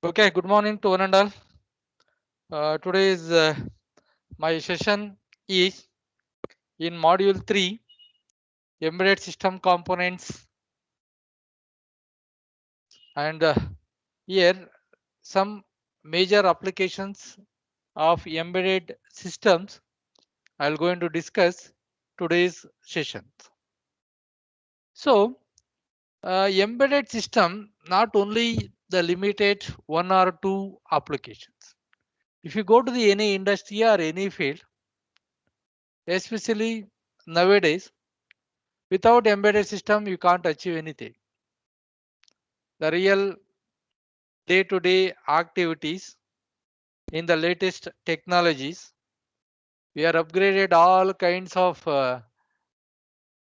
Okay, good morning to one and all. Today's my session is in module 3, embedded system components, and here some major applications of embedded systems I'll going to discuss today's session. So, embedded system not only the limited one or two applications. If you go to the any industry or any field, especially nowadays, without embedded system, you can't achieve anything. The real day-to-day activities in the latest technologies, we are upgraded all kinds of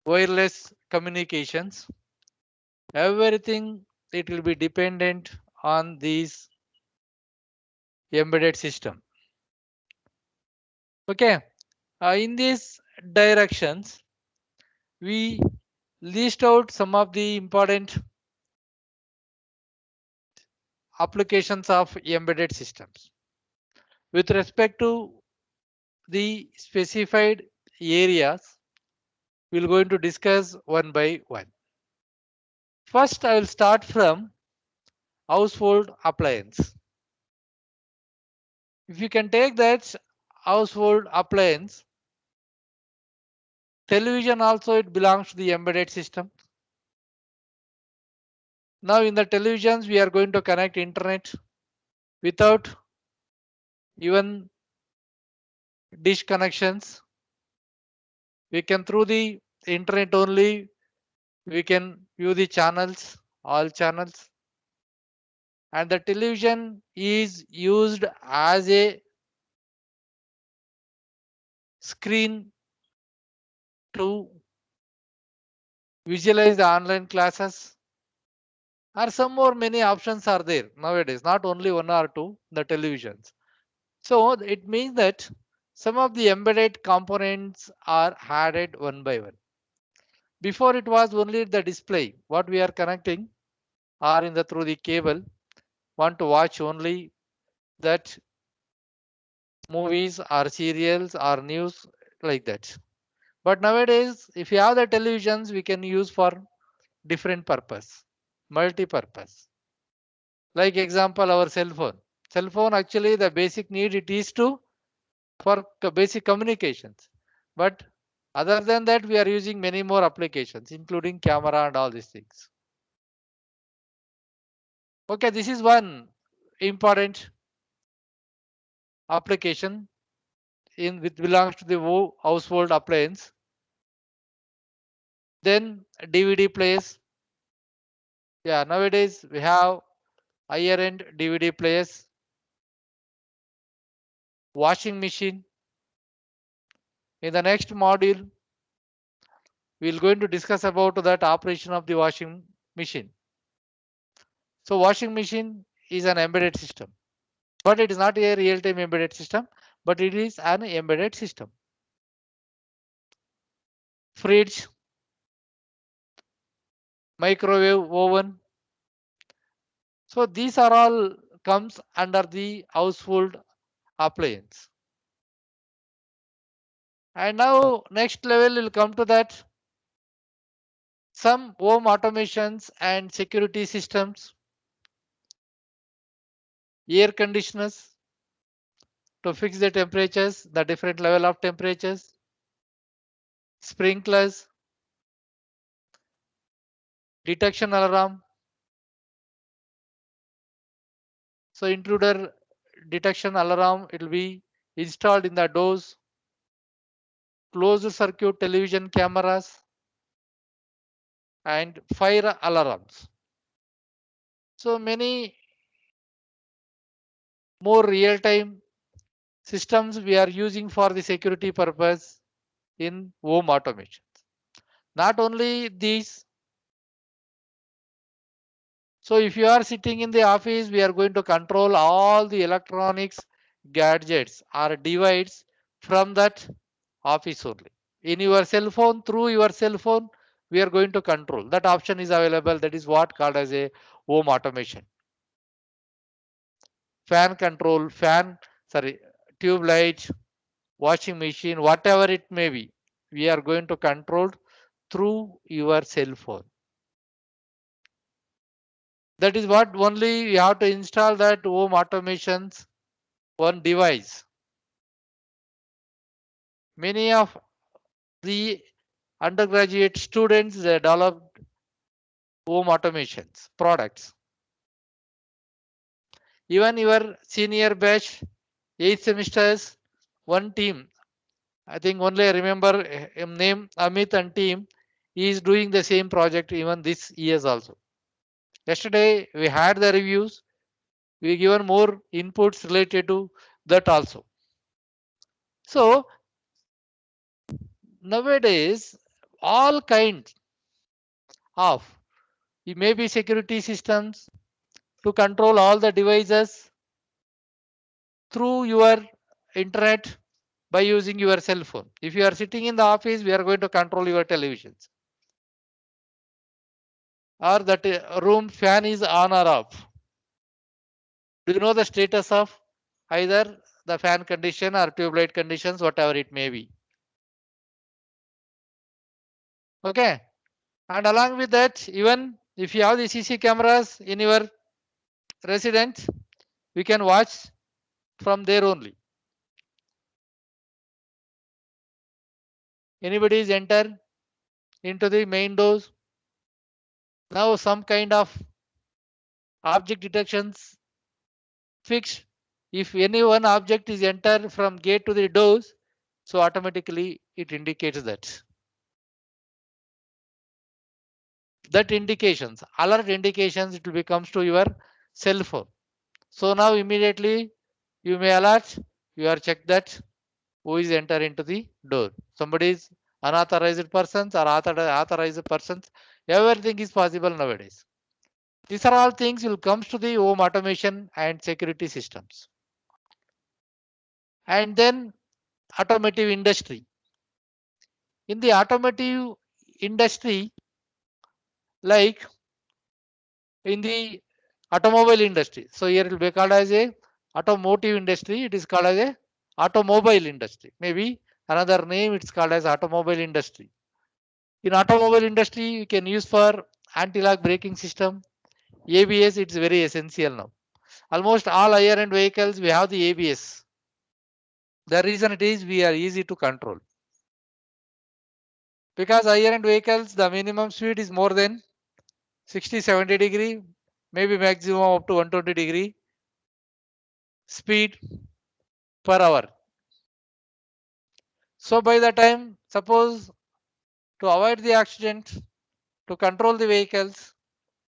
wireless communications. Everything it will be dependent on these embedded system. Okay, in these directions, we list out some of the important applications of embedded systems. With respect to the specified areas, we're going to discuss one by one. First, I will start from household appliance. If you can take that household appliance, television also it belongs to the embedded system. Now in the televisions, we are going to connect internet without even dish connections. We can through the internet only, we can view the channels, all channels. And the television is used as a screen to visualize the online classes, or some more many options are there nowadays, not only one or two, the televisions. So it means that some of the embedded components are added one by one. Before it was only the display, what we are connecting or in the through the cable, want to watch only that movies or serials or news like that. But nowadays, if you have the televisions, we can use for different purpose, multi-purpose. Like example, our cell phone. Cell phone actually the basic need it is to for basic communications. But other than that, we are using many more applications, including camera and all these things. Okay, this is one important application in which belongs to the household appliance. Then DVD players. Yeah, nowadays we have higher end DVD players, washing machine. In the next module, we're going to discuss about that operation of the washing machine. So washing machine is an embedded system, but it is not a real-time embedded system, but it is an embedded system. Fridge, microwave oven. So these are all comes under the household appliance. And now next level will come to that some home automations and security systems, air conditioners to fix the temperatures, the different level of temperatures, sprinklers, detection alarm. So intruder detection alarm, it will be installed in the doors, closed circuit television cameras, and fire alarms. So many more real-time systems we are using for the security purpose in home automation. Not only these, so if you are sitting in the office, we are going to control all the electronics gadgets or devices from that office only. In your cell phone, through your cell phone, we are going to control. That option is available. That is what called as a home automation. Fan control, tube light, washing machine, whatever it may be, we are going to control through your cell phone. That is what only you have to install that home automations one device. Many of the undergraduate students, they develop home automations products. Even your senior batch, 8 semesters, one team. I think only I remember him name Amit and team. He is doing the same project even this years also. Yesterday we had the reviews. We given more inputs related to that also. So nowadays all kinds of, it may be security systems to control all the devices through your internet by using your cell phone. If you are sitting in the office, we are going to control your televisions. Or that room fan is on or off. Do you know the status of either the fan condition or tube light conditions, whatever it may be? Okay. And along with that, even if you have the CC cameras in your residence, we can watch from there only. Anybody is enter into the main doors. Now some kind of object detections fixed. If any one object is enter from gate to the doors, so automatically it indicates that. That indications, alert indications, it will becomes to your cell phone. So now immediately you may alert, you are check that who is enter into the door. Somebody is unauthorized persons or authorized persons. Everything is possible nowadays. These are all things will comes to the home automation and security systems. And then automotive industry. In the automotive industry, like in the automobile industry. So here it will be called as a automotive industry. It is called as a automobile industry. Maybe another name it's called as automobile industry. In automobile industry, you can use for anti-lock braking system. ABS, it's very essential now. Almost all higher end vehicles we have the ABS. The reason it is we are easy to control. Because higher end vehicles, the minimum speed is more than 60-70 degree, maybe maximum up to 120 degree speed per hour. So by the time, suppose to avoid the accident, to control the vehicles,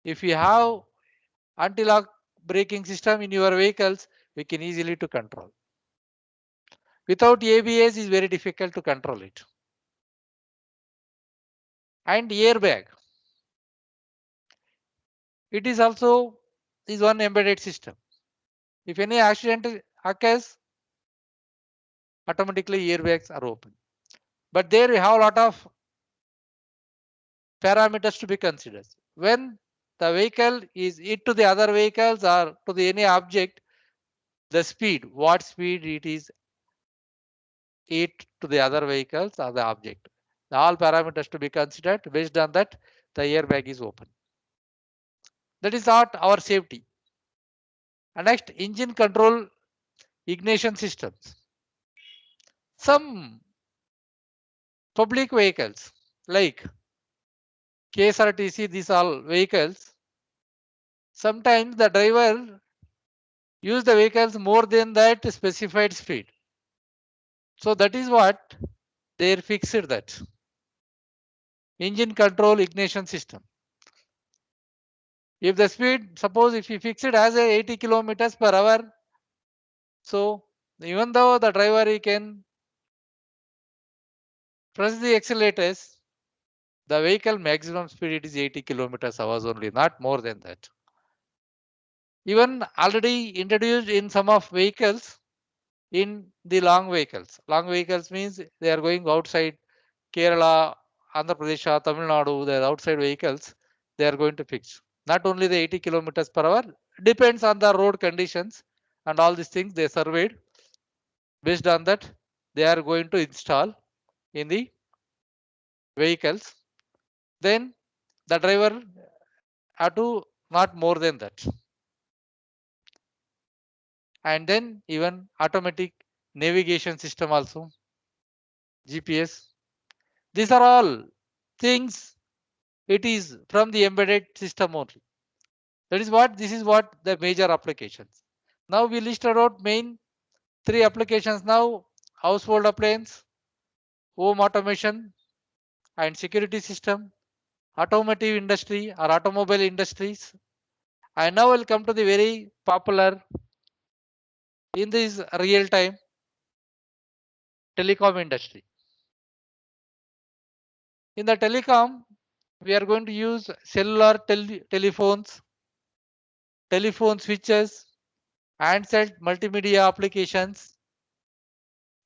if you have anti-lock braking system in your vehicles, we can easily to control. Without ABS is very difficult to control it. And airbag, it is also is one embedded system. If any accident occurs, automatically airbags are open. But there we have a lot of parameters to be considered. When the vehicle is hit to the other vehicles or to the any object, the speed, what speed it is hit to the other vehicles or the object. All parameters to be considered. Based on that, the airbag is open. That is not our safety. And next, engine control ignition systems. Some public vehicles like KSRTC, these all vehicles, sometimes the driver use the vehicles more than that specified speed. So that is what they fixed that. Engine control ignition system. If the speed, suppose if you fix it as a 80 kilometers per hour, so even though the driver he can press the accelerators, the vehicle maximum speed it is 80 kilometers hours only, not more than that. Even already introduced in some of vehicles in the long vehicles. Long vehicles means they are going outside Kerala Andhra Pradesh, Tamil Nadu, the outside vehicles, they are going to fix. Not only the 80 kilometers per hour, depends on the road conditions and all these things they surveyed. Based on that, they are going to install in the vehicles. Then the driver have to not more than that. And then even automatic navigation system also, GPS. These are all things. It is from the embedded system only. This is what the major applications. Now we listed out main three applications now: household appliance, home automation and security system, automotive industry or automobile industries. And now we'll come to the very popular in this real time telecom industry. In the telecom, we are going to use cellular telephones, telephone switches, handset multimedia applications.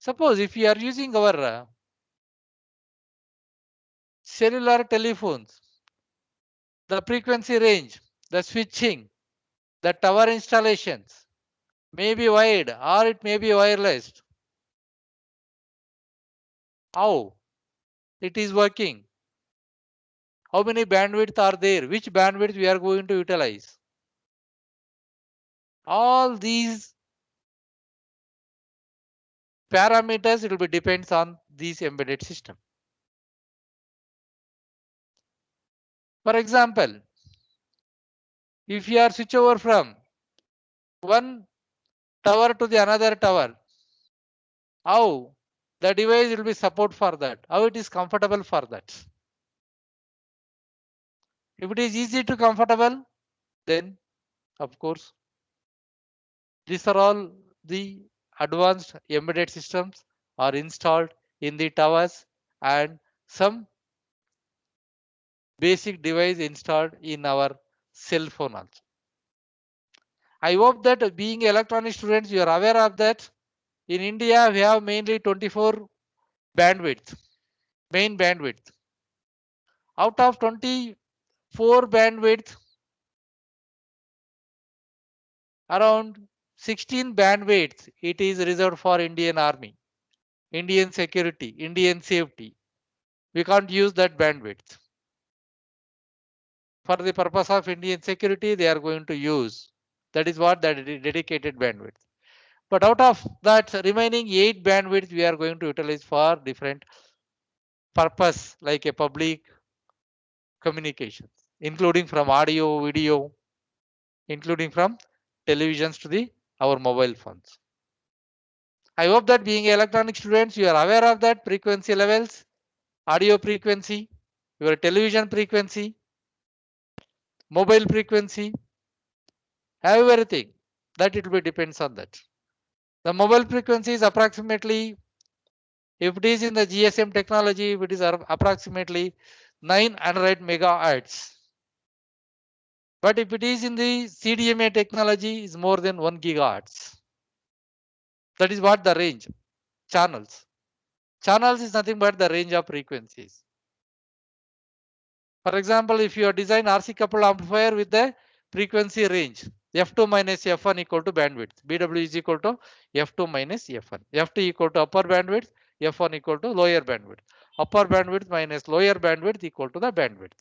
Suppose if you are using our cellular telephones, the frequency range, the switching, the tower installations may be wide or it may be wireless. How it is working? How many bandwidth are there? Which bandwidth we are going to utilize? All these parameters, it will be depends on this embedded system. For example, if you are switch over from one tower to the another tower, how the device will be support for that? How it is comfortable for that? If it is easy to comfortable, then of course these are all the advanced embedded systems are installed in the towers and some basic device installed in our cell phone also. I hope that being electronic students, you are aware of that. In India, we have mainly 24 bandwidth, main bandwidth. Out of 24 bandwidth, around 16 bandwidth, it is reserved for Indian Army, Indian security, Indian safety. We can't use that bandwidth. For the purpose of Indian security, they are going to use. That is what that dedicated bandwidth. But out of that remaining 8 bandwidth, we are going to utilize for different purpose like a public communications, including from audio, video, including from televisions to the our mobile phones. I hope that being electronic students, you are aware of that frequency levels, audio frequency, your television frequency, mobile frequency, everything that it will depends on that. The mobile frequency is approximately, if it is in the GSM technology, it is approximately 900 megahertz. But if it is in the CDMA technology, is more than 1 gigahertz. That is what the range. Channels. Channels is nothing but the range of frequencies. For example, if you design RC coupled amplifier with the frequency range, F2 minus F1 equal to bandwidth. BW is equal to F2 minus F1. F2 equal to upper bandwidth, F1 equal to lower bandwidth. Upper bandwidth minus lower bandwidth equal to the bandwidth.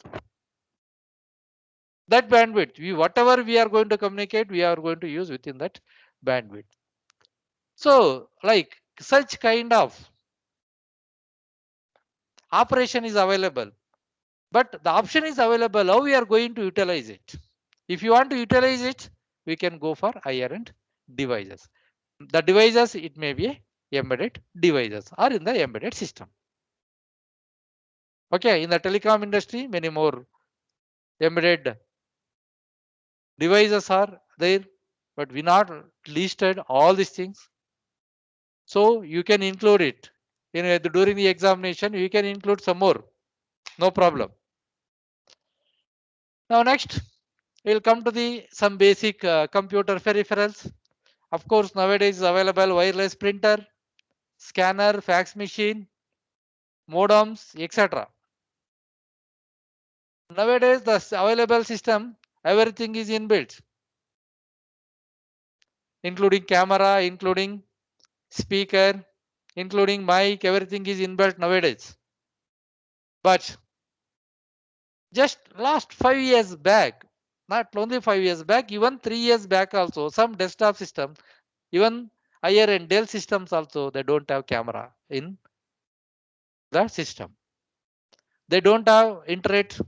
That bandwidth, whatever we are going to communicate, we are going to use within that bandwidth. So, like such kind of operation is available, but the option is available how we are going to utilize it. If you want to utilize it, we can go for higher end devices. The devices, it may be embedded devices or in the embedded system. Okay, in the telecom industry, many more embedded devices are there, but we not listed all these things. So you can include it during the examination. You can include some more, no problem. Now next, we'll come to the some basic computer peripherals. Of course, nowadays is available wireless printer, scanner, fax machine, modems, etc. Nowadays, the available system, everything is inbuilt, including camera, including speaker, including mic, everything is inbuilt nowadays. But just last 5 years back, not only 5 years back, even 3 years back also, some desktop system, even higher end Dell systems also, they don't have camera in the system. They don't have internet.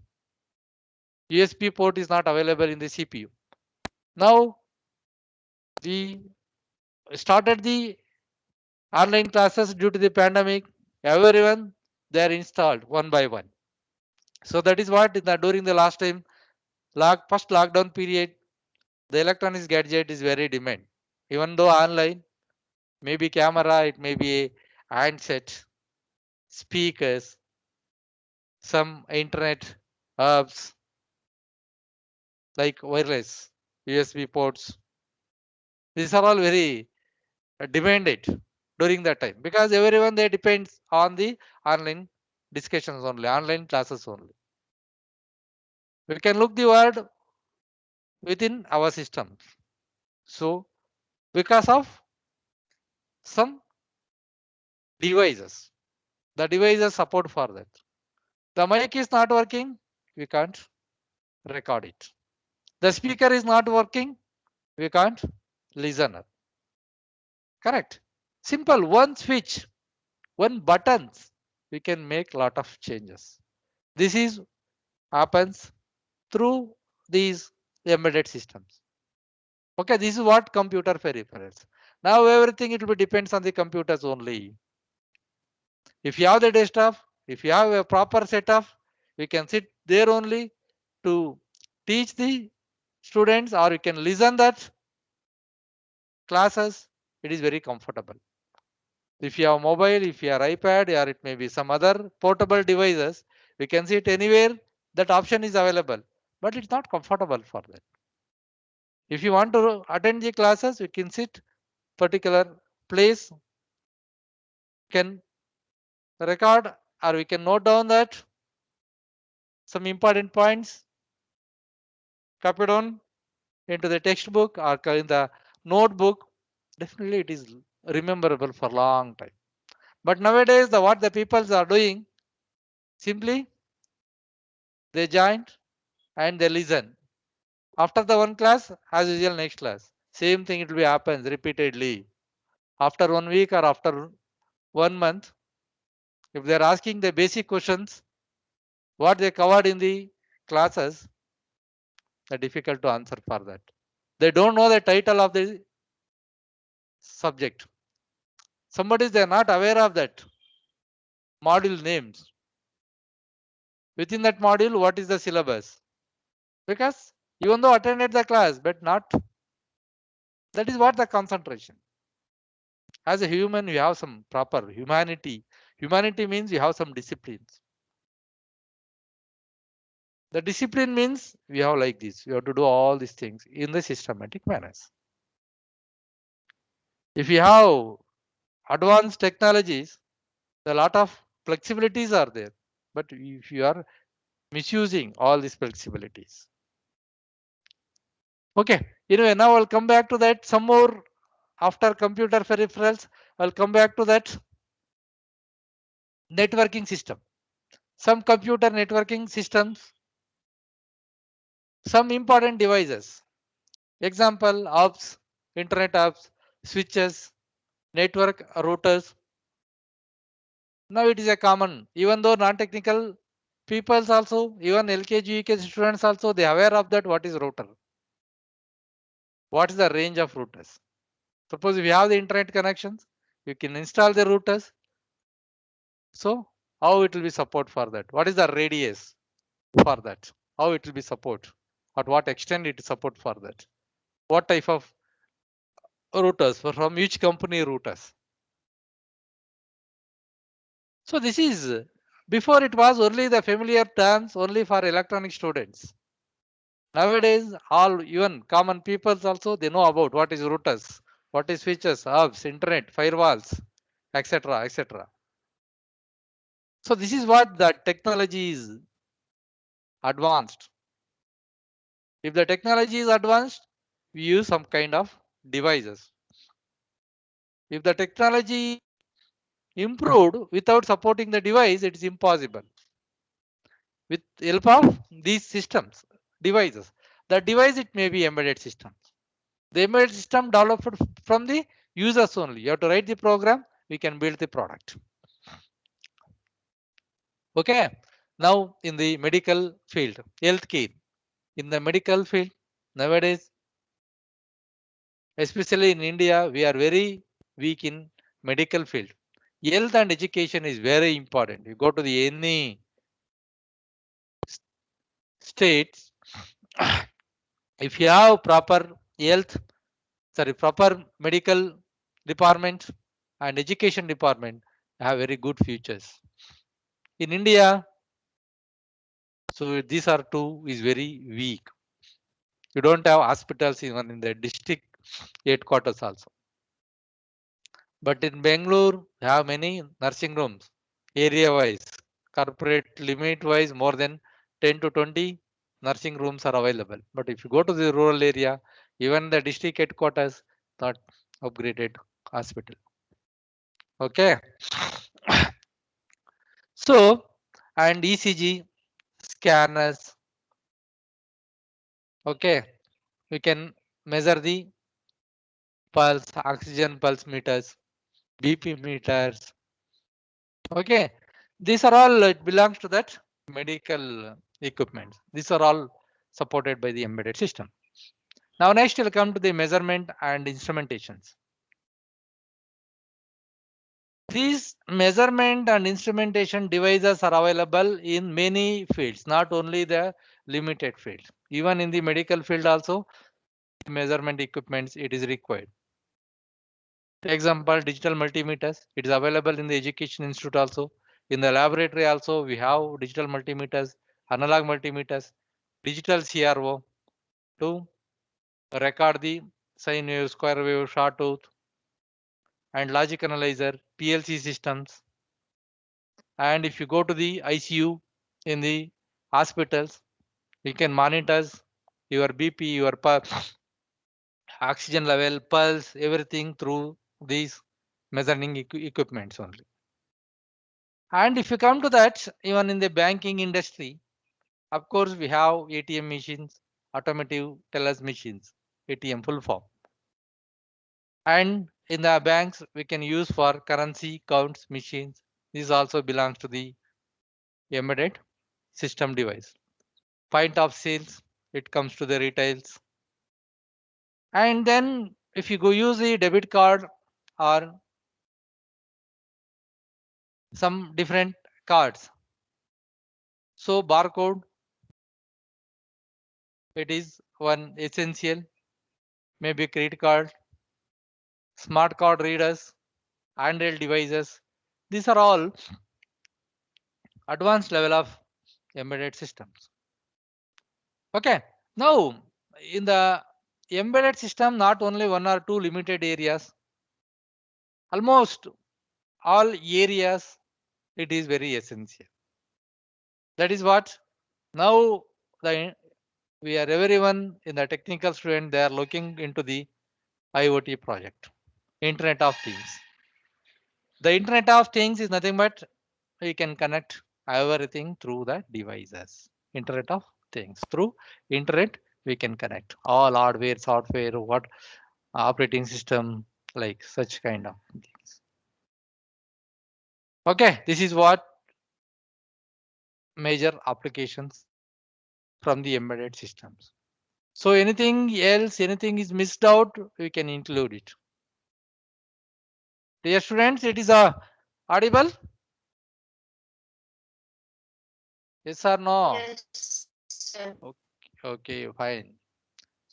USB port is not available in the CPU. Now we started the online classes due to the pandemic. Everyone they are installed one by one. So that is what during the last time first lockdown period, the electronics gadget is very demand. Even though online, maybe camera, it may be a handset, speakers, some internet hubs like wireless USB ports. These are all very demanded during that time because everyone they depends on the online discussions only, online classes only. We can look the word within our system. So because of some devices, the devices support for that. The mic is not working, we can't record it. The speaker is not working, we can't listen. Correct. Simple. One switch, one buttons, we can make lot of changes. This is happens through these embedded systems. Okay, this is what computer peripherals. Now everything it will be depends on the computers only. If you have the desktop, if you have a proper setup, we can sit there only to teach the students or you can listen that classes. It is very comfortable. If you have mobile, if you have iPad, or it may be some other portable devices, we can sit anywhere. That option is available, but it's not comfortable for that. If you want to attend the classes, you can sit particular place, can record, or we can note down that some important points, copy down into the textbook or in the notebook. Definitely, it is rememberable for long time. But nowadays, what the peoples are doing, simply they join and they listen. After the one class, as usual, next class. Same thing it will be happens repeatedly. After 1 week or after 1 month, if they are asking the basic questions, what they covered in the classes, they're difficult to answer for that. They don't know the title of the subject. Somebody they are not aware of that module names. Within that module, what is the syllabus? Because even though attended the class, but not that is what the concentration. As a human, you have some proper humanity. Humanity means you have some disciplines. The discipline means we have like this. You have to do all these things in the systematic manners. If you have advanced technologies, a lot of flexibilities are there. But if you are misusing all these flexibilities. Okay. Anyway, now I'll come back to that some more after computer peripherals. I'll come back to that networking system. Some computer networking systems, some important devices. Example, apps, internet apps, switches, network routers. Now it is a common, even though non-technical peoples also, even LKG, UKG students also, they are aware of that what is router. What is the range of routers? Suppose if you have the internet connections, you can install the routers. So how it will be support for that? What is the radius for that? How it will be support? At what extent it support for that? What type of routers from which company routers? So this is before it was only the familiar terms only for electronic students. Nowadays, all even common peoples also they know about what is routers, what is switches, hubs, internet, firewalls, etc. etc. So this is what the technology is advanced. If the technology is advanced, we use some kind of devices. If the technology improved without supporting the device, it is impossible. With help of these systems, devices, the device it may be embedded system. The embedded system developed from the users only. You have to write the program, we can build the product. Okay. Now in the medical field, healthcare. In the medical field, nowadays, especially in India, we are very weak in medical field. Health and education is very important. You go to the any states, if you have proper health, sorry, proper medical department and education department, have very good futures. In India, so these are two is very weak. You don't have hospitals even in the district headquarters also. But in Bangalore, you have many nursing rooms, area wise, corporate limit wise, more than 10 to 20 nursing rooms are available. But if you go to the rural area, even the district headquarters, not upgraded hospital. Okay. So, and ECG scanners. Okay. We can measure the pulse, oxygen pulse meters, BP meters. Okay. These are all it belongs to that medical equipment. These are all supported by the embedded system. Now next we'll come to the measurement and instrumentations. These measurement and instrumentation devices are available in many fields, not only the limited fields. Even in the medical field also, measurement equipments it is required. Example, digital multimeters. It is available in the education institute also. In the laboratory also, we have digital multimeters, analog multimeters, digital CRO to record the sine wave, square wave, sawtooth, and logic analyzer, PLC systems. And if you go to the ICU in the hospitals, you can monitor your BP, your oxygen level, pulse, everything through these measuring equipments only. And if you come to that, even in the banking industry, of course, we have ATM machines, automotive tellers machines, ATM full form. And in the banks, we can use for currency counts machines. This also belongs to the embedded system device. Point of sales, it comes to the retails. And then if you go use the debit card or some different cards, so barcode, it is one essential, maybe credit card, smart card readers, handheld devices. These are all advanced level of embedded systems. Okay. Now, in the embedded system, not only one or two limited areas, almost all areas, it is very essential. That is what now the we are everyone in the technical student, they are looking into the IoT project, Internet of Things. The Internet of Things is nothing but we can connect everything through the devices. Internet of Things. Through Internet, we can connect all hardware, software, what operating system, like such kind of things. Okay, this is what major applications from the embedded systems. So anything else, anything is missed out, we can include it. Dear students, it is audible? Yes or no? Yes, sir. Okay, fine.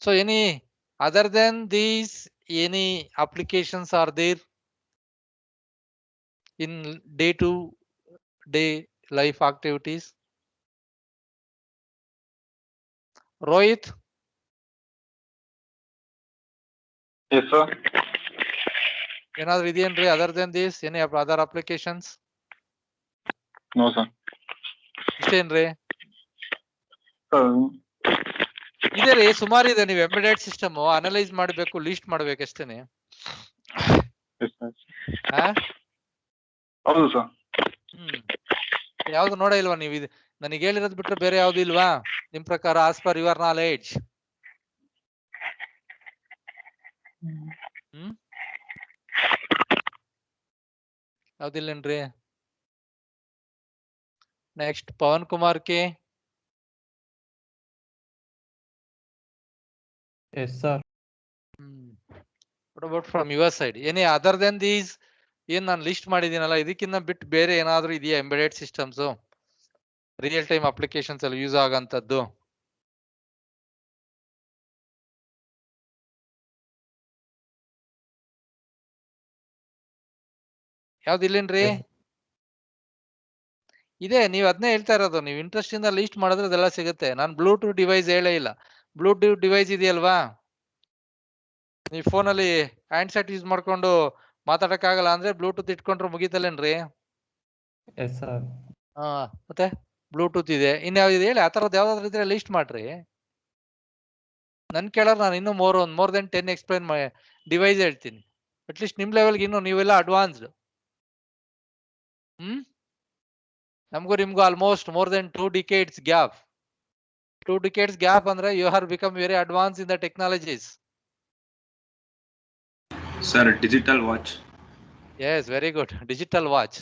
So any other than these, any applications are there in day to day life activities? Rohit, Yes, sir. another Vidyan Ray, other than this, any other applications? No, sir. Christian Ray, ಇದೆ ರೀ, ಸುಮಾರು ಇದೆ. ನೀವು embedded system analyse ಮಾಡಬೇಕು, list ಮಾಡ್ಬೇಕಷ್ಟೇನೆ. ಹೌದು sir. ಯಾವ್ದು ನೋಡ ಇಲ್ವಾ ನೀವು? ಇದು ನನಗೆ ಹೇಳಿರೋದು ಬಿಟ್ರೆ ಬೇರೆ ಯಾವ್ದು ಇಲ್ವಾ ನಿಮ್ ಪ್ರಕಾರ, ಆಸ್ ಪರ್ ಯುವರ್ ನಾಲೆಡ್ಜ್? ಯಾವ್ದಿಲ್ಲೇನ್ರಿ? Next Pavan Kumar K. Yes, sir. What about from your side? Any other than these? ಏನ್ ನಾನು ಲಿಸ್ಟ್ ಮಾಡಿದ್ದೀನಲ್ಲ, ಇದಕ್ಕಿಂತ ಬಿಟ್ಟು ಬೇರೆ ಏನಾದ್ರೂ ಇದೆಯಾ embedded systems real time applications ಅಲ್ಲಿ ಯೂಸ್ ಆಗಂತದ್ದು? ಯಾವ್ದಿಲ್ಲೇನ್ರಿ? ಇದೆ, ನೀವ್ ಅದನ್ನೇ ಹೇಳ್ತಾ ಇರೋದು. ನೀವು ಇಂಟ್ರೆಸ್ಟ್ ಇಂದ ಲಿಸ್ಟ್ ಮಾಡಿದ್ರೆ ಅದೆಲ್ಲ ಸಿಗುತ್ತೆ. ನಾನು ಬ್ಲೂಟೂತ್ ಡಿವೈಸ್ ಹೇಳೇ ಇಲ್ಲ. ಬ್ಲೂಟೂತ್ ಡಿವೈಸ್ ಇದೆಯಲ್ವಾ, ನೀವು ಫೋನಲ್ಲಿ ಹ್ಯಾಂಡ್ಸೆಟ್ ಯೂಸ್ ಮಾಡ್ಕೊಂಡು ಮಾತಾಡಕ್ಕಾಗಲ್ಲ ಅಂದ್ರೆ ಬ್ಲೂಟೂತ್ ಇಟ್ಕೊಂಡ್ರೆ ಮುಗಿತಲ್ಲೇನ್ರಿ? Yes, sir. ಮತ್ತೆ ಬ್ಲೂಟೂತ್ ಇದೆ, ಇನ್ಯಾವ್ದಿದೆ ಹೇಳಿ. ಆ ತರದ್ ಯಾವ್ದಾದ್ರು ಇದ್ರೆ ಲಿಸ್ಟ್ ಮಾಡ್ರಿ. ನನ್ ಕೇಳೋರು ನಾನು ಇನ್ನೂ ಮೋರ್ ದೆನ್ 10 ಎಕ್ಸ್ಪ್ಲೈನ್ ಡಿವೈಸ್ ಹೇಳ್ತೀನಿ. ಅಟ್ಲೀಸ್ಟ್ ನಿಮ್ ಲೆವೆಲ್ಗೆ ಇನ್ನೂ ನೀವೆಲ್ಲ ಅಡ್ವಾನ್ಸ್ಡ್. ನಮಗೂ ನಿಮ್ಗೂ almost more than 2 decades gap. 2 decades gap ಅಂದ್ರೆ you have become very advance in the technologies. Sir, digital watch. Yes, very good. Digital watch,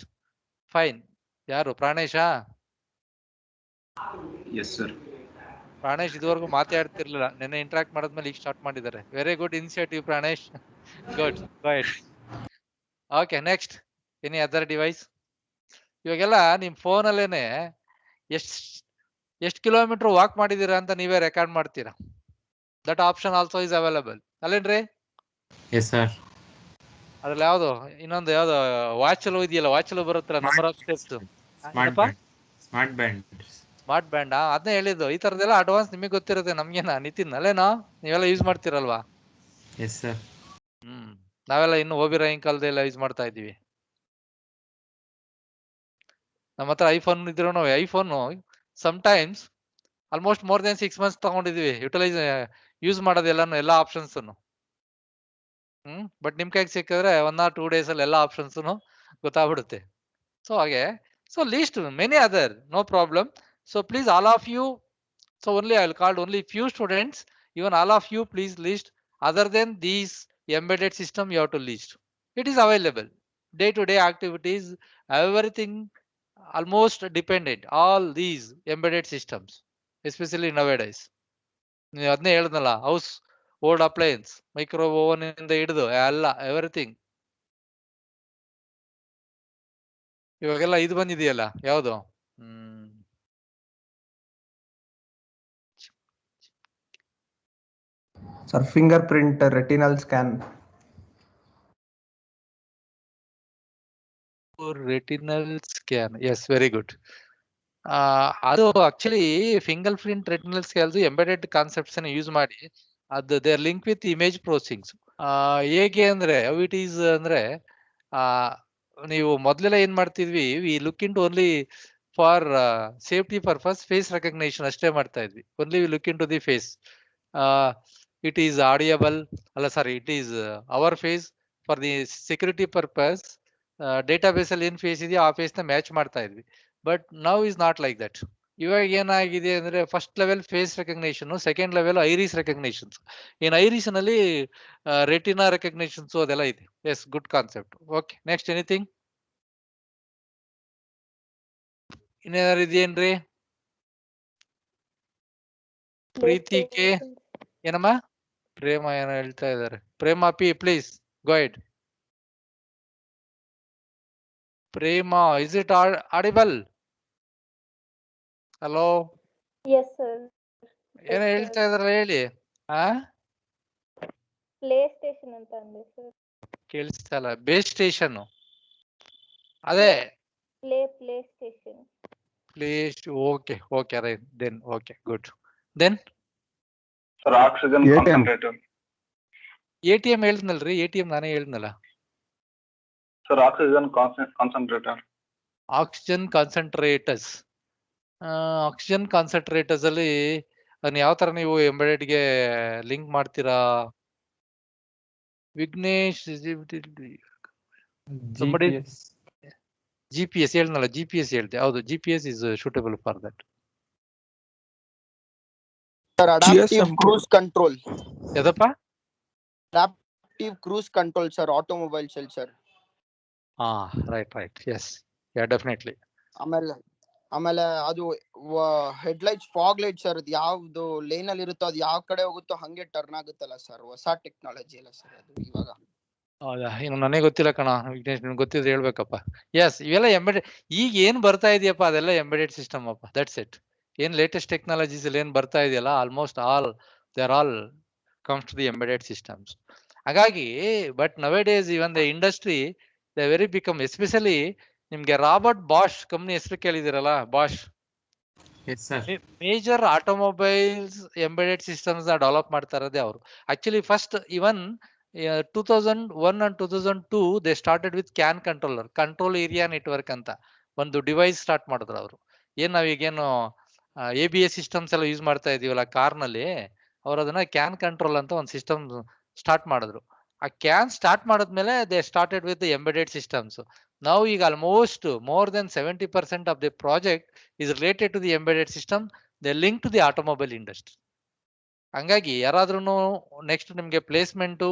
fine. ಯಾರು, ಪ್ರಾಣೇಶ? Yes sir. ಪ್ರಾಣೇಶ್ ಇದುವರೆಗೂ ಮಾತಾಡ್ತಿರ್ಲಿಲ್ಲ, ನೆನ್ನೆ ಇಂಟ್ರಾಕ್ಟ್ ಮಾಡಿದ್ಮೇಲೆ ಈಗ ಸ್ಟಾರ್ಟ್ ಮಾಡಿದ್ದಾರೆ. Very good initiative Pranesh. Good, right. Okay, next. Any other device? ಇವಾಗೆಲ್ಲ ನಿಮ್ phone ಅಲ್ಲೇನೆ ಎಷ್ಟು ಕಿಲೋಮೀಟರ್ ವಾಕ್ ಮಾಡಿದೀರಾ ಅಂತ ನೀವೇ ರೆಕಾರ್ಡ್ ಮಾಡ್ತೀರಾ. That option also is available ಅಲ್ಲೇನ್ರಿ? Yes, sir. ಅದ್ರಲ್ಲಿ ಯಾವ್ದು ಇನ್ನೊಂದು ಯಾವ್ದು ವಾಚ್ ಅಲ್ಲೂ ಇದೆಯಲ್ಲ, ವಾಚ್ ಅಲ್ಲೂ ಬರುತ್ತಲ್ಲ number of steps. Smart band. Smart band. Smart band, ಅದನ್ನೇ ಹೇಳಿದ್ದು. ಈ ತರದೆಲ್ಲ ಅಡ್ವಾನ್ಸ್ ನಿಮಗೆ ಗೊತ್ತಿರುತ್ತೆ, ನಮ್ಗೇನ ನಿತಿನ್ ಅಲ್ಲೇನೋ? ನೀವೆಲ್ಲ ಯೂಸ್ ಮಾಡ್ತೀರಲ್ವಾ? Yes, sir. ನಾವೆಲ್ಲ ಇನ್ನು ಓಬಿರಾಯಿಂಗ್ ಕಾಲದೆಲ್ಲ ಯೂಸ್ ಮಾಡ್ತಾ ಇದೀವಿ. ನಮ್ಮ ಹತ್ರ ಐಫೋನ್ ಇದ್ರು iPhone sometimes almost more than 6 months ತಗೊಂಡಿದೀವಿ ಯೂಸ್ ಮಾಡೋದೆಲ್ಲಾನು, ಎಲ್ಲಾ ಆಪ್ಷನ್ಸ್. ಬಟ್ ನಿಮ್ ಕೈಗೆ ಸಿಕ್ಕಿದ್ರೆ 1 or 2 days ಅಲ್ಲಿ ಎಲ್ಲಾ ಆಪ್ಷನ್ಸ್ ಗೊತ್ತಾಗ್ಬಿಡುತ್ತೆ. ಸೊ ಹಾಗೆ, so least many other, no problem. So please all of you, so only I will call only few students, even all of you please list other than these embedded system you have to list. It is available. Day to day activities, everything almost dependent, all these embedded systems, especially nowadays. ನೀವು ಅದನ್ನೇ ಹೇಳಿದ್ನಲ್ಲ, house old appliance, micro oven ಇಂದ ಹಿಡಿದು ಎಲ್ಲ everything. ಇವಾಗೆಲ್ಲ ಇದು ಬಂದಿದೆಯಲ್ಲ, ಯಾವುದು sir, finger print retinal scan. Retinal scan, yes, very good. ಅದು actually finger print retinal scan embedded concepts ಅನ್ನು ಯೂಸ್ ಮಾಡಿ ಅದು they are link with image processings. ಹೇಗೆ ಅಂದ್ರೆ ಇಟ್ ಈಸ್ ಅಂದ್ರೆ ನೀವು ಮೊದಲೆಲ್ಲ ಏನ್ ಮಾಡ್ತಿದ್ವಿ, we look in to only for safety purpose face recognition ಅಷ್ಟೇ ಮಾಡ್ತಾ ಇದ್ವಿ. Only we look in to the face. It is audible ಅಲ್ಲ, sorry, it is our face for the security purpose. Database ಅಲ್ಲಿ ಏನ್ ಫೇಸ್ ಇದೆಯೋ ಆ face ನ match ಮಾಡ್ತಾ ಇದ್ವಿ. But now is not like that. ಇವಾಗ ಏನಾಗಿದೆ ಅಂದ್ರೆ first level face recognition, second level iris recognitions. ಏನ್ ಐರಿಸ್ ನಲ್ಲಿ ರೆಟಿನಾ ರೆಕಗ್ನೇಷನ್ಸ್ ಅದೆಲ್ಲ ಇದೆ. Yes, good concept. Okay, next anything? ಇನ್ನೇನಾರು ಇದೆಯೇನ್ರಿ? ಪ್ರೀತಿ ಕೆ, ಏನಮ್ಮ? ಪ್ರೇಮ ಏನೋ ಹೇಳ್ತಾ ಇದಾರೆ. Prema P, please go ahead. Prema, is it audible? Hello, Yes, sir. ಏನೋ ಹೇಳ್ತಾ ಇದಾರಲ್ಲ, ಹೇಳಿ. ಪ್ಲೇ ಸ್ಟೇಷನ್ ಅಂತ ಅಂದೆ ಸರ್. ಕೇಳಿಸ್ತಾ ಇಲ್ಲ. ಬೇಸ್ ಸ್ಟೇಷನ್ ಅದೇ play station. Okay, okay, right. Then okay, good. Then sir, oxygen concentrator. ATM ಹೇಳಿದ್ನಲ್ರಿ, ATM ನಾನೇ ಹೇಳಿದ್ನಲ್ಲ. Sir, oxygen concentrator. Oxygen concentrators oxygen concentrators ಅಲ್ಲಿ ಅದನ್ನ ಯಾವ ತರ ನೀವು ಎಂಬೆಡೆಡ್ ಗೆ ಲಿಂಕ್ ಮಾಡ್ತೀರಾ ವಿಘ್ನೇಶ್? GPS. GPS ಹೇಳ್ನಲ್ಲ, GPS ಹೇಳ್ತೆ. ಹೌದು, GPS is suitable for that. Sir, adaptive GSM cruise control. ಯದಪ್ಪ? Adaptive cruise control, sir. Automobile shell, sir. Right yes, ya definitely. ಆಮೇಲೆ ಅದು ಹೆಡ್ಲೈಟ್ಸ್ ಫಾಗ್ ಲೈಟ್ ಸರ್. ಅದು ಯಾವ್ದು ಲೇನ್ ಅಲ್ಲಿ ಇರುತ್ತೋ ಅದು ಯಾವ ಕಡೆ ಹೋಗುತ್ತೋ ಹಂಗೆ ಟರ್ನ್ ಆಗುತ್ತಲ್ಲ ಸರ್. ಹೊಸ ಟೆಕ್ನಾಲಜಿ ಅಲ್ಲ ಸರ್ ಅದು ಇವಾಗ. ಹೌದಾ? ಇನ್ನು ನನಗೆ ಗೊತ್ತಿಲ್ಲ ಕಣ ವಿಘ್ನೇಶ್, ನಿಮ್ಗೆ ಗೊತ್ತಿದ್ರೆ ಹೇಳ್ಬೇಕಪ್ಪ. ಎಸ್, ಇವೆಲ್ಲ ಎಂಬೆಡೆಡ್. ಈಗ ಏನ್ ಬರ್ತಾ ಇದೆಯಪ್ಪ ಅದೆಲ್ಲ ಎಂಬೆಡೆಡ್ ಸಿಸ್ಟಮ್ ಅಪ್ಪ. That's it. ಏನ್ ಲೇಟೆಸ್ಟ್ ಟೆಕ್ನಾಲಜೀಸ್ ಅಲ್ಲಿ ಏನ್ ಬರ್ತಾ ಇದೆಯಲ್ಲ, almost all they are all comes to the embedded systems. ಹಾಗಾಗಿ but nowadays even the industry they very become, especially ನಿಮ್ಗೆ ರಾಬರ್ಟ್ ಬಾಷ್ ಕಂಪ್ನಿ ಹೆಸರು ಕೇಳಿದಿರಲ್ಲ, Bosch. Yes, sir. Major automobiles embedded systems ನ develop ಮಾಡ್ತಾ ಇರೋದೇ ಅವರು. Actually first even 2001 and 2002 they started with CAN controller, control area network ಅಂತ ಒಂದು device start ಮಾಡಿದ್ರು ಅವರು. ಏನ್ ನಾವೀಗೇನು ABS ಸಿಸ್ಟಮ್ಸ್ ಎಲ್ಲ ಯೂಸ್ ಮಾಡ್ತಾ ಇದೀವಲ್ಲ ಕಾರ್ನಲ್ಲಿ, ಅವ್ರು ಅದನ್ನ ಕ್ಯಾನ್ ಕಂಟ್ರೋಲ್ ಅಂತ ಒಂದು ಸಿಸ್ಟಮ್ ಸ್ಟಾರ್ಟ್ ಮಾಡಿದ್ರು. ಆ ಕ್ಯಾನ್ ಸ್ಟಾರ್ಟ್ ಮಾಡಿದ್ಮೇಲೆ they started with embedded systems. ನಾವು ಈಗ almost more then 70% of the project is related to the embedded system. They link to the automobile industry. ಹಂಗಾಗಿ ಯಾರಾದ್ರೂ ನೆಕ್ಸ್ಟ್ ನಿಮ್ಗೆ ಪ್ಲೇಸ್ಮೆಂಟು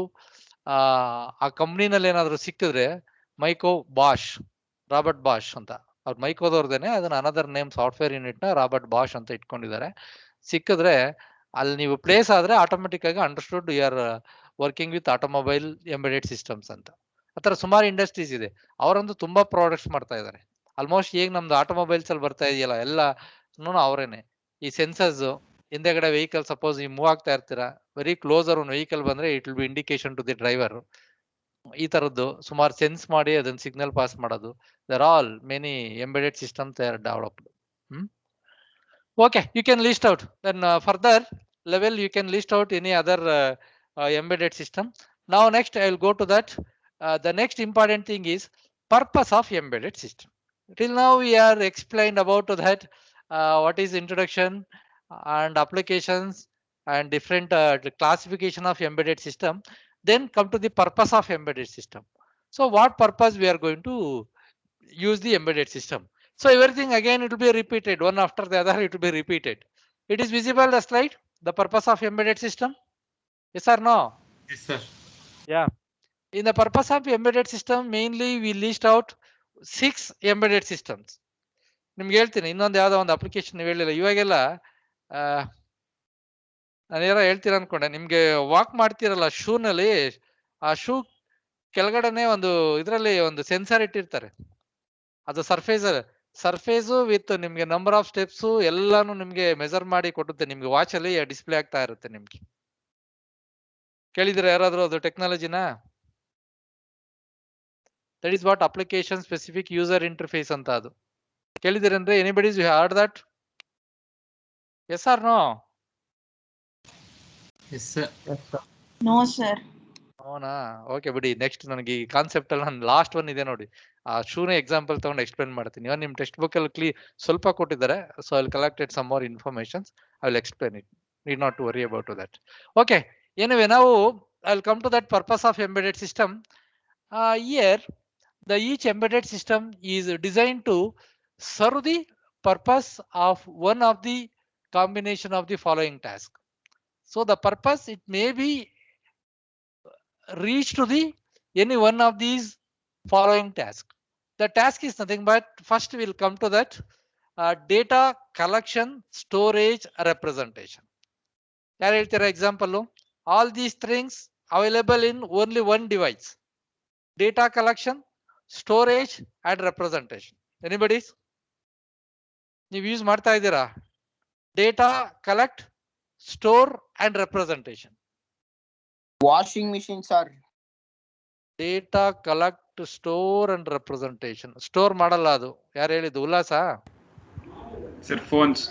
ಆ ಕಂಪ್ನಿನಲ್ಲಿ ಏನಾದ್ರು ಸಿಕ್ಕಿದ್ರೆ, ಮೈಕೋ ಬಾಷ್, ರಾಬರ್ಟ್ ಬಾಷ್ ಅಂತ, ಅವ್ರು ಮೈಕೋದವ್ರದೇನೆ, ಅದನ್ನ ಅನದರ್ ನೇಮ್ ಸಾಫ್ಟ್ವೇರ್ ಯೂನಿಟ್ ನ ರಾಬರ್ಟ್ ಬಾಷ್ ಅಂತ ಇಟ್ಕೊಂಡಿದ್ದಾರೆ. ಸಿಕ್ಕಿದ್ರೆ ಅಲ್ಲಿ ನೀವು ಪ್ಲೇಸ್ ಆದ್ರೆ ಆಟೋಮೆಟಿಕ್ ಆಗಿ understood you are working with automobile embedded systems ಅಂತ. ಆತರ ಸುಮಾರು ಇಂಡಸ್ಟ್ರೀಸ್ ಇದೆ. ಅವರಂತೂ ತುಂಬಾ ಪ್ರಾಡಕ್ಟ್ಸ್ ಮಾಡ್ತಾ ಇದ್ದಾರೆ. ಆಲ್ಮೋಸ್ಟ್ ಈಗ ನಮ್ದು ಆಟೋಮೊಬೈಲ್ಸ್ ಅಲ್ಲಿ ಬರ್ತಾ ಇದೆಯಲ್ಲ ಎಲ್ಲ ಅವರೇನೆ. ಈ ಸೆನ್ಸರ್ಸ್ ಹಿಂದೆಗಡೆ ವೆಹಿಕಲ್ ಸಪೋಸ್ ನೀವು ಮೂವ್ ಆಗ್ತಾ ಇರ್ತೀರಾ, ವೆರಿ ಕ್ಲೋಸರ್ ಒಂದು ವೆಹಿಕಲ್ ಬಂದ್ರೆ it will be indication to the driver. ಈ ತರದ್ದು ಸುಮಾರು ಸೆನ್ಸ್ ಮಾಡಿ ಅದನ್ನ ಸಿಗ್ನಲ್ ಪಾಸ್ ಮಾಡೋದು. There all many embedded system they are developed. Okay, you can list out. Then further level you can list out any other embedded system. Now next I will go to that. The next important thing is purpose of embedded system. Till now we are explained about that, what is introduction and applications and different classification of embedded system. Then come to the purpose of embedded system. So what purpose we are going to use the embedded system? So everything again it will be repeated, one after the other it will be repeated. It is visible the slide, the purpose of embedded system? Yes or no? Yes, sir. Yeah. In the purpose of embedded system, mainly we list out 6 embedded systems. ನಿಮ್ಗೆ ಹೇಳ್ತೀನಿ, ಇನ್ನೊಂದು ಯಾವ್ದೋ ಒಂದು application ನೀವು ಹೇಳಿಲ್ಲ ಇವಾಗೆಲ್ಲ. ನಾನೇನೋ ಹೇಳ್ತೀರ ಅನ್ಕೊಂಡೆ. ನಿಮ್ಗೆ ವಾಕ್ ಮಾಡ್ತಿರಲ್ಲ ಶೂನಲ್ಲಿ, ಆ ಶೂ ಕೆಳಗಡೆನೆ ಒಂದು ಇದರಲ್ಲಿ ಒಂದು ಸೆನ್ಸರ್ ಇಟ್ಟಿರ್ತಾರೆ. ಅದು ಸರ್ಫೇಸು ವಿತ್ ನಿಮ್ಗೆ ನಂಬರ್ ಆಫ್ ಸ್ಟೆಪ್ಸ್ ಎಲ್ಲಾನು ನಿಮ್ಗೆ ಮೆಜರ್ ಮಾಡಿ ಕೊಡುತ್ತೆ. ನಿಮ್ಗೆ ವಾಚ್ ಅಲ್ಲಿ ಡಿಸ್ಪ್ಲೇ ಆಗ್ತಾ ಇರುತ್ತೆ ನಿಮ್ಗೆ. ಕೇಳಿದ್ರೆ ಯಾರಾದ್ರೂ ಅದು ಟೆಕ್ನಾಲಜಿನ? That is what application specific user interface ಅಂತ. ಅದು ಕೇಳಿದಿರೇನ್ರಿ? Anybody's you heard that? Yes or no? Yes, sir. Yes, sir. No, sir. ಅವನಾ? ಓಕೆ ಬಿಡಿ. ನೆಕ್ಸ್ಟ್ ನನಗೆ ಈ ಕಾನ್ಸೆಪ್ಟ್ ಅಲ್ಲಿ ನಾನು ಲಾಸ್ಟ್ ಒನ್ ಇದೆ ನೋಡಿ, ಆ ಶೂನೇ ಎಕ್ಸಾಂಪಲ್ ತಗೊಂಡು ಎಕ್ಸ್ಪ್ಲೇನ್ ಮಾಡ್ತೀನಿ. ಇವಾಗ ನಿಮ್ ಟೆಕ್ಸ್ಟ್ ಬುಕ್ ಅಲ್ಲಿ ಸ್ವಲ್ಪ ಕೊಟ್ಟಿದ್ದಾರೆ. So I collected some more informations. I will explain it. Need not to worry about that. Okay, anyway ನಾವು I will come to that purpose of embedded system. Here the each embedded system is designed to serve the purpose of one of the combination of the following task. So the purpose, it may be reach to the any one of these following task. The task is nothing but, first we'll come to that, data collection, storage, representation. ಯಾರು ಹೇಳ್ತೀರಾ example? All these things available in only one device. Data collection, storage and representation. Anybody? ನೀವು use ಮಾಡ್ತಾ ಇದ್ದೀರಾ? Data collect, store and representation. Washing machine sir. Data collect, store and representation. Store ಮಾಡಲ್ಲ ಅದು. ಯಾರು ಹೇಳಿದ್ದು? ಉಲ್ಲಾಸ? Sir phones.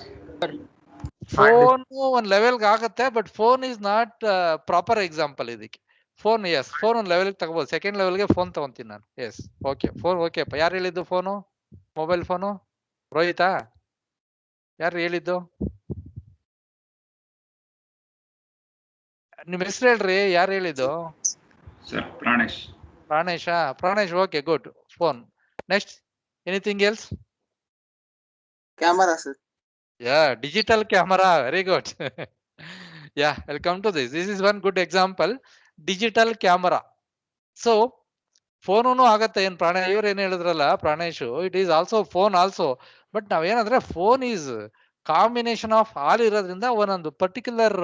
ಫೋನ್ ಒಂದ್ ಲೆವೆಲ್ಗೆ ಆಗುತ್ತೆ, but phone is not proper example ಇದಕ್ಕೆ. ಫೋನ್, ಎಸ್, ಫೋನ್ ಒಂದು ಲೆವೆಲ್ಗೆ ತಗೋಬಹುದು. ಸೆಕೆಂಡ್ ಲೆವೆಲ್ಗೆ ಫೋನ್ ತಗೊಂತೀನಿ ನಾನು. Yes, okay, phone okay. ಯಾರು ಹೇಳಿದ್ದು ಫೋನು? Mobile phone ರೋಹಿತಾ? ಯಾರು ಹೇಳಿದ್ದು? ನಿಮ್ ಹೆಸರು ಹೇಳ್ರಿ, ಯಾರು ಹೇಳಿದ್ದು? Sir, Pranesh. Pranesh. Pranesh, okay, good. Phone. Next, anything else? Camera, sir. Yeah, digital camera, very good. Yeah, I'll come to this. This is one good example. Digital camera. So, phone ಆಗತ್ತೆ. ಏನ್ ಇವ್ರು ಏನ್ ಹೇಳಿದ್ರಲ್ಲ Pranesh, it is also phone also. But ನಾವೇನಂದ್ರೆ phone is combination of all ಇರೋದ್ರಿಂದ ಒಂದೊಂದು particular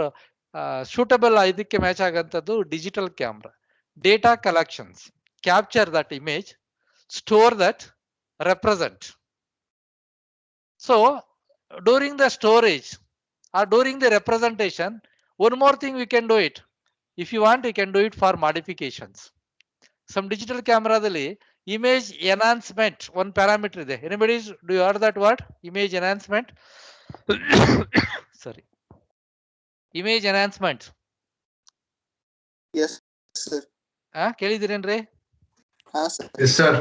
suitable ಇದಕ್ಕೆ match ಆಗಂತದ್ದು digital camera. Data collections, capture that image, store that, represent. So during the storage or during the representation, one more thing we can do it. If you want, you can do it for modifications. Some digital camera dali image enhancement one parameter ide. Anybody do you heard that word? Image enhancement. Sorry. Image enhancement. Yes, sir. ಕೇಳಿದಿರೇನ್ರಿ? Sir. Yes, sir.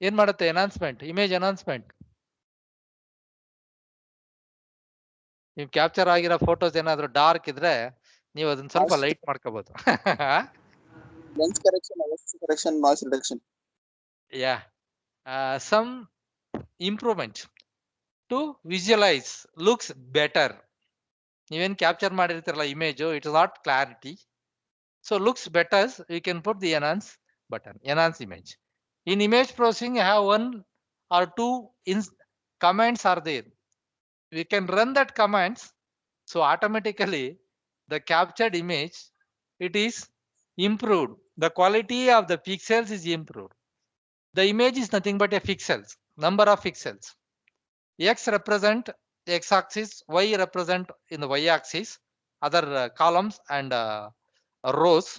ಏನ್ ಮಾಡುತ್ತೆ enhancement? Image enhancement. ನೀವು capture ಆಗಿರೋ photos ಏನಾದ್ರು dark ಇದ್ರೆ ನೀವು ಅದನ್ನ ಸ್ವಲ್ಪ light ಮಾಡ್ಕೋಬಹುದು. Lens correction, LSC correction, noise reduction. Yeah, some improvement to visualize looks better. ನೀವೇನ್ ಕ್ಯಾಪ್ಚರ್ ಮಾಡಿರ್ತೀರಲ್ಲ image, it is not clarity. So looks better, you can put the enhance button, enhance image. In image processing, you have one or two commands are there. We can run that commands, so automatically the captured image, it is improved. The quality of the pixels is improved. The image is nothing but a pixels, number of pixels. X represent the x-axis, Y represent in the y-axis, other columns and rows.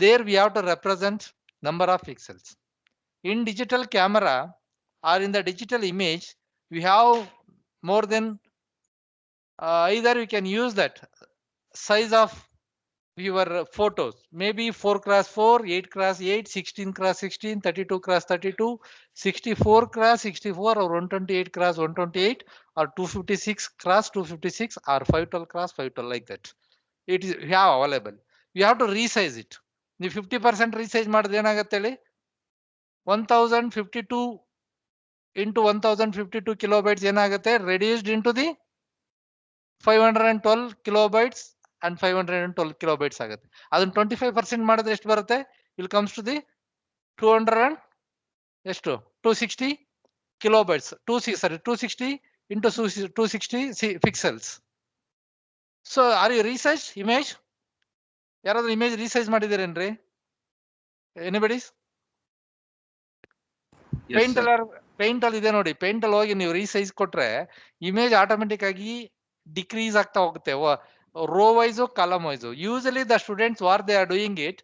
There we have to represent number of pixels. In digital camera or in the digital image, we have more than either we can use that size of your photos, maybe 4x4, 8x8, 16x16, 32x32, 64x64, or 128x128, or 256x256, or 512x512, like that. It is we have available. You have to resize it. ನೀವು 50% resize ಮಾಡಿದ್ರೆ ಏನಾಗುತ್ತೆ ಹೇಳಿ? 1052 into 1052 kilobytes ಏನಾಗುತ್ತೆ? Reduced into the 512 kilobytes and 512 kilobytes ಆಗುತ್ತೆ. ಅದನ್ನ 25% ಮಾಡಿದ್ರೆ ಎಷ್ಟು ಬರುತ್ತೆ? ಇಲ್ಲಿ ಕಮ್ಸ್ ಟು ದಿ 200 ಎಷ್ಟು 260 kilobytes. 260 into 260 pixels. So are you resize image? ಯಾರಾದ್ರೂ ಇಮೇಜ್ ರೀಸೈಸ್ ಮಾಡಿದಿರೇನ್ರಿ? ಎನಿಬಡಿ? ಪೇಂಟ್ ಅಲ್ಲಿ ಇದೆ ನೋಡಿ. ಪೇಂಟ್ ಅಲ್ಲಿ ಹೋಗಿ ನೀವು ರೀಸೈಸ್ ಕೊಟ್ರೆ ಇಮೇಜ್ ಆಟೋಮೆಟಿಕ್ ಆಗಿ ಡಿಕ್ರೀಸ್ ಆಗ್ತಾ ಹೋಗುತ್ತೆ, row wise column wise. Usually the students were they are doing it,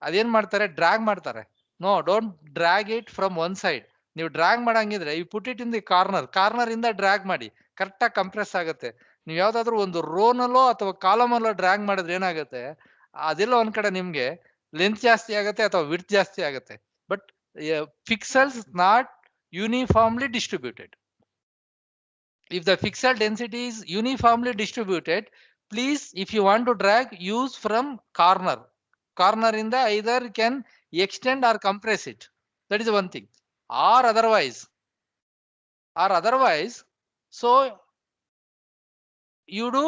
ಅದೇನ್ ಮಾಡ್ತಾರೆ, ಡ್ರ್ಯಾಗ್ ಮಾಡ್ತಾರೆ. No, don't drag it from one side. ನೀವು ಡ್ರ್ಯಾಗ್ ಮಾಡಂಗಿದ್ರೆ you put it in the corner ಇಂದ ಡ್ರ್ಯಾಗ್ ಮಾಡಿ, ಕರೆಕ್ಟ್ ಆಗಿ ಕಂಪ್ರೆಸ್ ಆಗುತ್ತೆ. ನೀವು ಯಾವ್ದಾದ್ರು ಒಂದು ರೋನಲ್ಲೋ ಅಥವಾ ಕಾಲಮಲ್ಲೋ ಡ್ರ್ಯಾಗ್ ಮಾಡಿದ್ರೆ ಏನಾಗುತ್ತೆ, ಅದೆಲ್ಲ ಒಂದ್ ಕಡೆ ನಿಮ್ಗೆ ಲೆಂತ್ ಜಾಸ್ತಿ ಆಗುತ್ತೆ ಅಥವಾ ವಿಡ್ತ್ ಜಾಸ್ತಿ ಆಗುತ್ತೆ. But pixels not uniformly distributed. If the pixel density is uniformly distributed, please, if you want to drag, use from corner in the either can extend or compress it. That is one thing. Or otherwise, so you do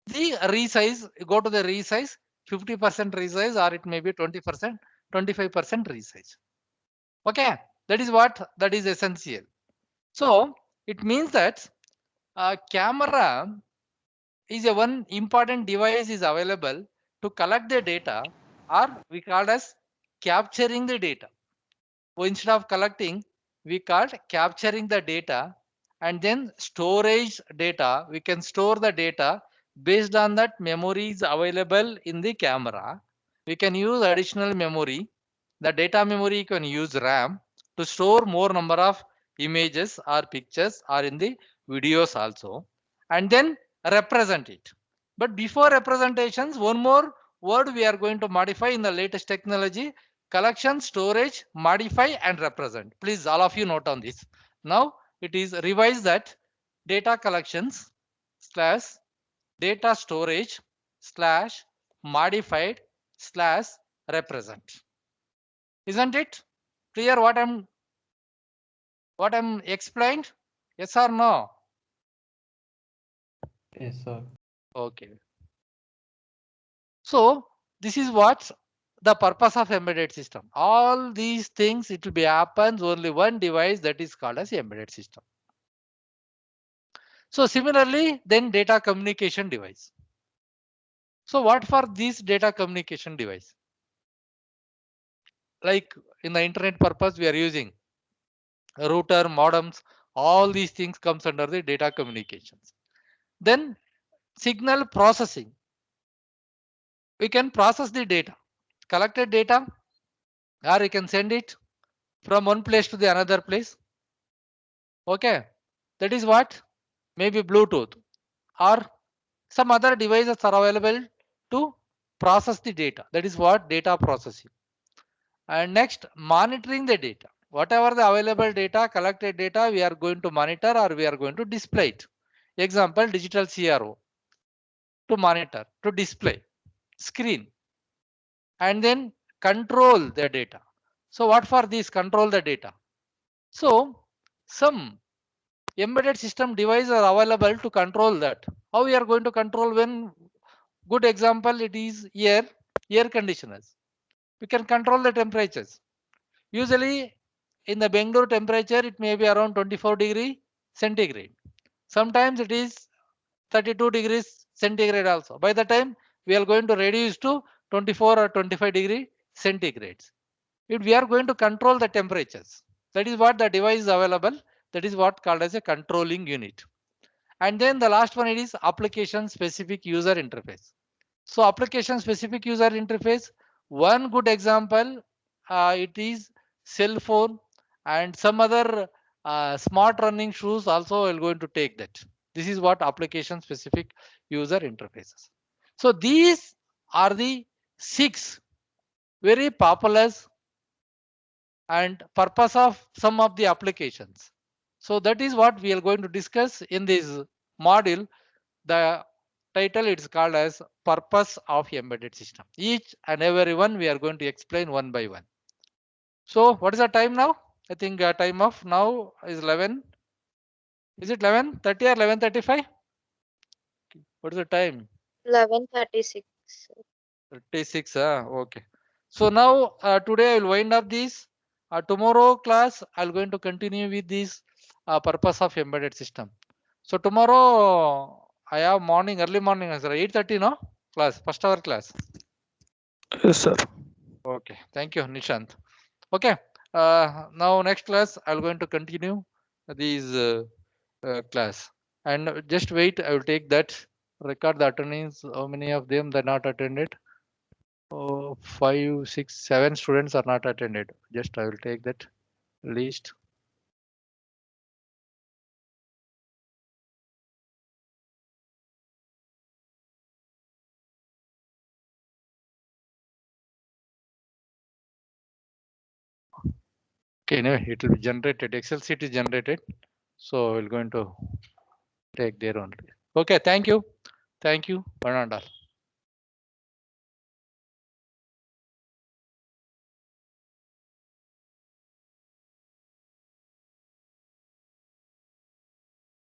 the resize, go to the resize, 50% resize, or it may be 20%, 25% resize. Okay, that is what, that is essential. So it means that camera is a one important device is available to collect the data, or we call as capturing the data. So instead of collecting, we called capturing the data, and then storage data. We can store the data based on that memory is available in the camera. We can use additional memory. The data memory you can use RAM to store more number of images or pictures or in the videos also, and then represent it. But before representations, one more word we are going to modify in the latest technology: collection, storage, modify and represent. Please all of you note on this. Now it is revised that data collections slash data storage slash modified slash represent. Isn't it clear what I'm explained? Yes or no? Yes, sir. Okay. So this is what the purpose of embedded system. All these things it will be happens only one device, that is called as embedded system. So similarly, then data communication device. So what for this data communication device? Like in the internet purpose, we are using router, modems, all these things comes under the data communications. Then signal processing. We can process the data, collected data, or we can send it from one place to the another place. Okay, that is what maybe Bluetooth or some other devices are available to process the data. That is what data processing. And next, monitoring the data. Whatever the available data, collected data, we are going to monitor or we are going to display it. Example, digital CRO to monitor, to display, screen, and then control the data. So what for this control the data? So some embedded system devices are available to control that. How we are going to control? When good example, it is air conditioners. We can control the temperatures. Usually in the Bangalore temperature, it may be around 24 degree centigrade. Sometimes it is 32 degrees centigrade also. By the time we are going to reduce to 24 or 25 degree centigrades. If we are going to control the temperatures, that is what the device is available. That is what called as a controlling unit. And then the last one, it is application specific user interface. So application specific user interface, one good example, it is cell phone and some other smart running shoes also are going to take that. This is what application specific user interfaces. So these are the 6 very popular and purpose of some of the applications. So that is what we are going to discuss in this module. The title is called as purpose of embedded system. Each and every one we are going to explain one by one. So what is the time now? I think time of now is 11. Is it 11:30 or 11:35? What is the time? 11:36. 36. Okay. So now today I will wind up this. Tomorrow class I'll going to continue with this purpose of embedded system. So tomorrow I have morning, early morning, sir. 8:30, no? Class, first hour class. Yes, sir. Okay. Thank you, Nishant. Okay. Now next class I'm going to continue these class. And just wait, I will take that, record the attendees, how many of them that not attended. Oh, 5, 6, 7 students are not attended. Just I will take that list. Okay, anyway, it will be generated. Excel sheet is generated. So we're going to take there only. Okay, thank you. Thank you, one and all.